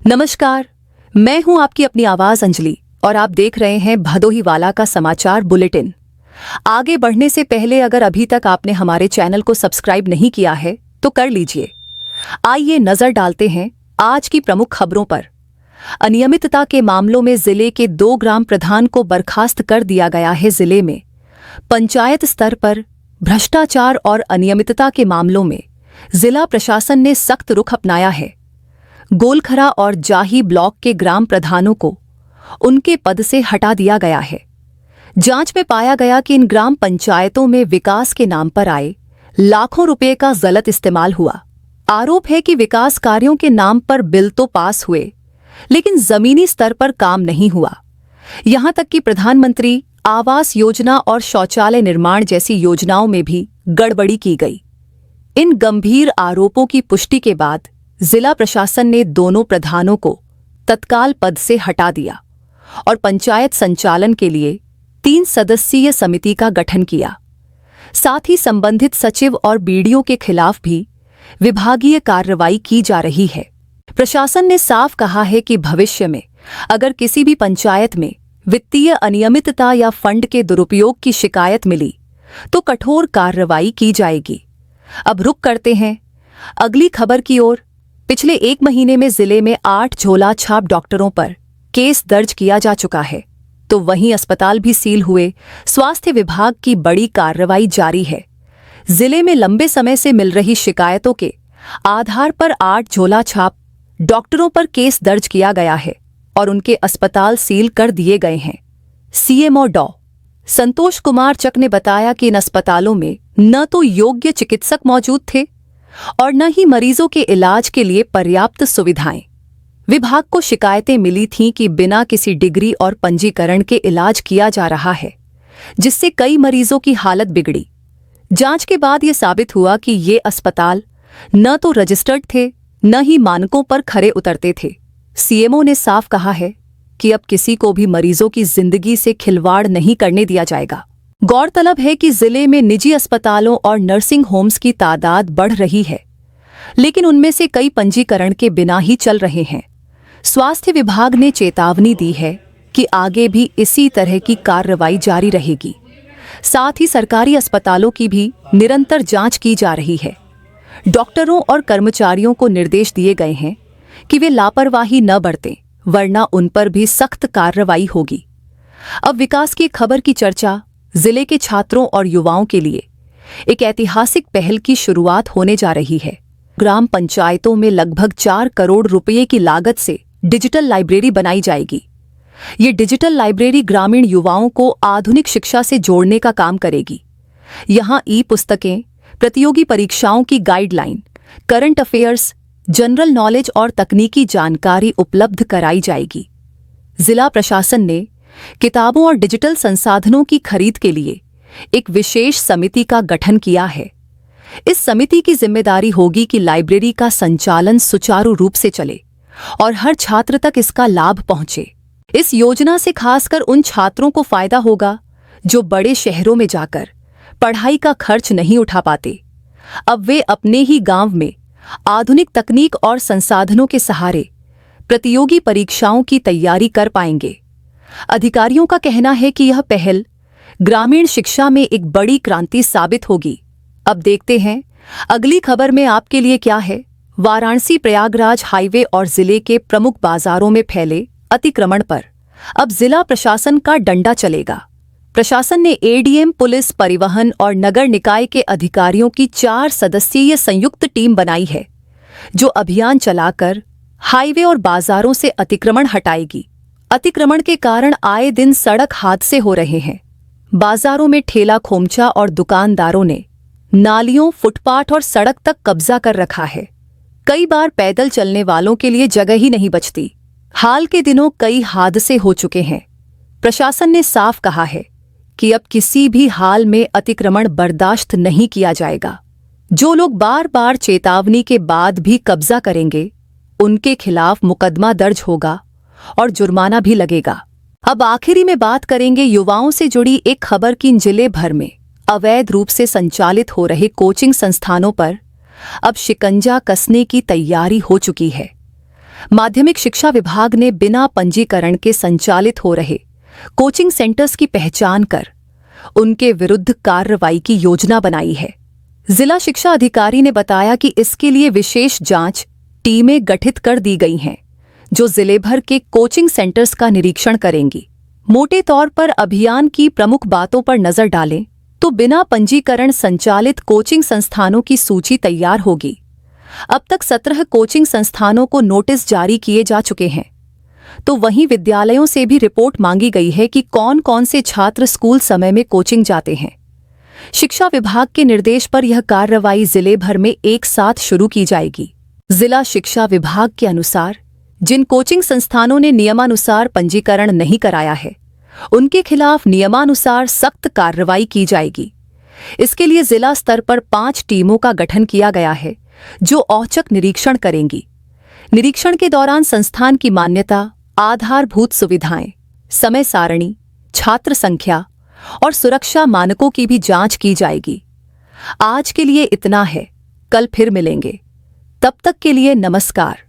नमस्कार, मैं हूं आपकी अपनी आवाज अंजलि और आप देख रहे हैं भदोहीवाला का समाचार बुलेटिन। आगे बढ़ने से पहले अगर अभी तक आपने हमारे चैनल को सब्सक्राइब नहीं किया है तो कर लीजिए। आइए नजर डालते हैं आज की प्रमुख खबरों पर। अनियमितता के मामलों में जिले के 2 ग्राम प्रधान को बर्खास्त कर दिया गया है। जिले में पंचायत स्तर पर भ्रष्टाचार और अनियमितता के मामलों में जिला प्रशासन ने सख्त रुख अपनाया है। गोलखरा और जाही ब्लॉक के ग्राम प्रधानों को उनके पद से हटा दिया गया है। जांच में पाया गया कि इन ग्राम पंचायतों में विकास के नाम पर आए लाखों रुपए का गलत इस्तेमाल हुआ। आरोप है कि विकास कार्यों के नाम पर बिल तो पास हुए, लेकिन जमीनी स्तर पर काम नहीं हुआ। यहां तक कि प्रधानमंत्री आवास योजना और शौचालय निर्माण जैसी योजनाओं में भी गड़बड़ी की गई। इन गंभीर आरोपों की पुष्टि के बाद जिला प्रशासन ने दोनों प्रधानों को तत्काल पद से हटा दिया और पंचायत संचालन के लिए 3 सदस्यीय समिति का गठन किया। साथ ही संबंधित सचिव और बीडीओ के खिलाफ भी विभागीय कार्रवाई की जा रही है। प्रशासन ने साफ कहा है कि भविष्य में अगर किसी भी पंचायत में वित्तीय अनियमितता या फंड के दुरुपयोग की शिकायत मिली तो कठोर कार्रवाई की जाएगी। अब रुख करते हैं अगली खबर की ओर। पिछले 1 महीने में जिले में 8 झोला छाप डॉक्टरों पर केस दर्ज किया जा चुका है, तो वहीं अस्पताल भी सील हुए। स्वास्थ्य विभाग की बड़ी कार्रवाई जारी है। जिले में लंबे समय से मिल रही शिकायतों के आधार पर 8 झोला छाप डॉक्टरों पर केस दर्ज किया गया है और उनके अस्पताल सील कर दिए गए हैं। सीएमओ डॉ. संतोष कुमार चक ने बताया कि इन अस्पतालों में न तो योग्य चिकित्सक मौजूद थे और न ही मरीजों के इलाज के लिए पर्याप्त सुविधाएं। विभाग को शिकायतें मिली थीं कि बिना किसी डिग्री और पंजीकरण के इलाज किया जा रहा है, जिससे कई मरीजों की हालत बिगड़ी। जांच के बाद ये साबित हुआ कि ये अस्पताल न तो रजिस्टर्ड थे न ही मानकों पर खरे उतरते थे। सीएमओ ने साफ कहा है कि अब किसी को भी मरीजों की जिंदगी से खिलवाड़ नहीं करने दिया जाएगा। गौरतलब है कि जिले में निजी अस्पतालों और नर्सिंग होम्स की तादाद बढ़ रही है, लेकिन उनमें से कई पंजीकरण के बिना ही चल रहे हैं। स्वास्थ्य विभाग ने चेतावनी दी है कि आगे भी इसी तरह की कार्रवाई जारी रहेगी। साथ ही सरकारी अस्पतालों की भी निरंतर जांच की जा रही है। डॉक्टरों और कर्मचारियों को निर्देश दिए गए हैं कि वे लापरवाही न बरतें, वरना उन पर भी सख्त कार्रवाई होगी। अब विकास की खबर की चर्चा। जिले के छात्रों और युवाओं के लिए एक ऐतिहासिक पहल की शुरुआत होने जा रही है। ग्राम पंचायतों में लगभग 4 करोड़ रुपए की लागत से डिजिटल लाइब्रेरी बनाई जाएगी। ये डिजिटल लाइब्रेरी ग्रामीण युवाओं को आधुनिक शिक्षा से जोड़ने का काम करेगी। यहाँ ई-पुस्तकें, प्रतियोगी परीक्षाओं की guideline, current affairs, general knowledge और तकनीकी जानकारी उपलब्ध कराई जाएगी। जिला प्रशासन ने किताबों और डिजिटल संसाधनों की खरीद के लिए एक विशेष समिति का गठन किया है। इस समिति की जिम्मेदारी होगी कि लाइब्रेरी का संचालन सुचारू रूप से चले और हर छात्र तक इसका लाभ पहुंचे। इस योजना से खासकर उन छात्रों को फायदा होगा जो बड़े शहरों में जाकर पढ़ाई का खर्च नहीं उठा पाते। अब वे अपने ही गांव में आधुनिक तकनीक और संसाधनों के सहारे प्रतियोगी परीक्षाओं की तैयारी कर पाएंगे। अधिकारियों का कहना है कि यह पहल ग्रामीण शिक्षा में एक बड़ी क्रांति साबित होगी। अब देखते हैं अगली खबर में आपके लिए क्या है। वाराणसी प्रयागराज हाईवे और जिले के प्रमुख बाजारों में फैले अतिक्रमण पर अब जिला प्रशासन का डंडा चलेगा। प्रशासन ने एडीएम, पुलिस, परिवहन और नगर निकाय के अधिकारियों की 4 सदस्यीय संयुक्त टीम बनाई है, जो अभियान चलाकर हाईवे और बाजारों से अतिक्रमण हटाएगी। अतिक्रमण के कारण आए दिन सड़क हादसे हो रहे हैं। बाजारों में ठेला खोमचा और दुकानदारों ने नालियों, फुटपाथ और सड़क तक कब्जा कर रखा है। कई बार पैदल चलने वालों के लिए जगह ही नहीं बचती। हाल के दिनों कई हादसे हो चुके हैं। प्रशासन ने साफ कहा है कि अब किसी भी हाल में अतिक्रमण बर्दाश्त नहीं किया जाएगा। जो लोग बार बार चेतावनी के बाद भी कब्जा करेंगे, उनके खिलाफ मुकदमा दर्ज होगा और जुर्माना भी लगेगा। अब आखिरी में बात करेंगे युवाओं से जुड़ी एक खबर की। जिले भर में अवैध रूप से संचालित हो रहे कोचिंग संस्थानों पर अब शिकंजा कसने की तैयारी हो चुकी है। माध्यमिक शिक्षा विभाग ने बिना पंजीकरण के संचालित हो रहे कोचिंग सेंटर्स की पहचान कर उनके विरुद्ध कार्रवाई की योजना बनाई है। जिला शिक्षा अधिकारी ने बताया कि इसके लिए विशेष जांच टीमें गठित कर दी गई हैं, जो जिले भर के कोचिंग सेंटर्स का निरीक्षण करेंगी। मोटे तौर पर अभियान की प्रमुख बातों पर नजर डालें तो बिना पंजीकरण संचालित कोचिंग संस्थानों की सूची तैयार होगी। अब तक 17 कोचिंग संस्थानों को नोटिस जारी किए जा चुके हैं, तो वहीं विद्यालयों से भी रिपोर्ट मांगी गई है कि कौन कौन से छात्र स्कूल समय में कोचिंग जाते हैं। शिक्षा विभाग के निर्देश पर यह कार्रवाई जिले भर में एक साथ शुरू की जाएगी। जिला शिक्षा विभाग के अनुसार जिन कोचिंग संस्थानों ने नियमानुसार पंजीकरण नहीं कराया है, उनके खिलाफ नियमानुसार सख्त कार्रवाई की जाएगी। इसके लिए जिला स्तर पर 5 टीमों का गठन किया गया है, जो औचक निरीक्षण करेंगी। निरीक्षण के दौरान संस्थान की मान्यता, आधारभूत सुविधाएं, समय सारणी, छात्र संख्या और सुरक्षा मानकों की भी जांच की जाएगी। आज के लिए इतना है, कल फिर मिलेंगे। तब तक के लिए नमस्कार।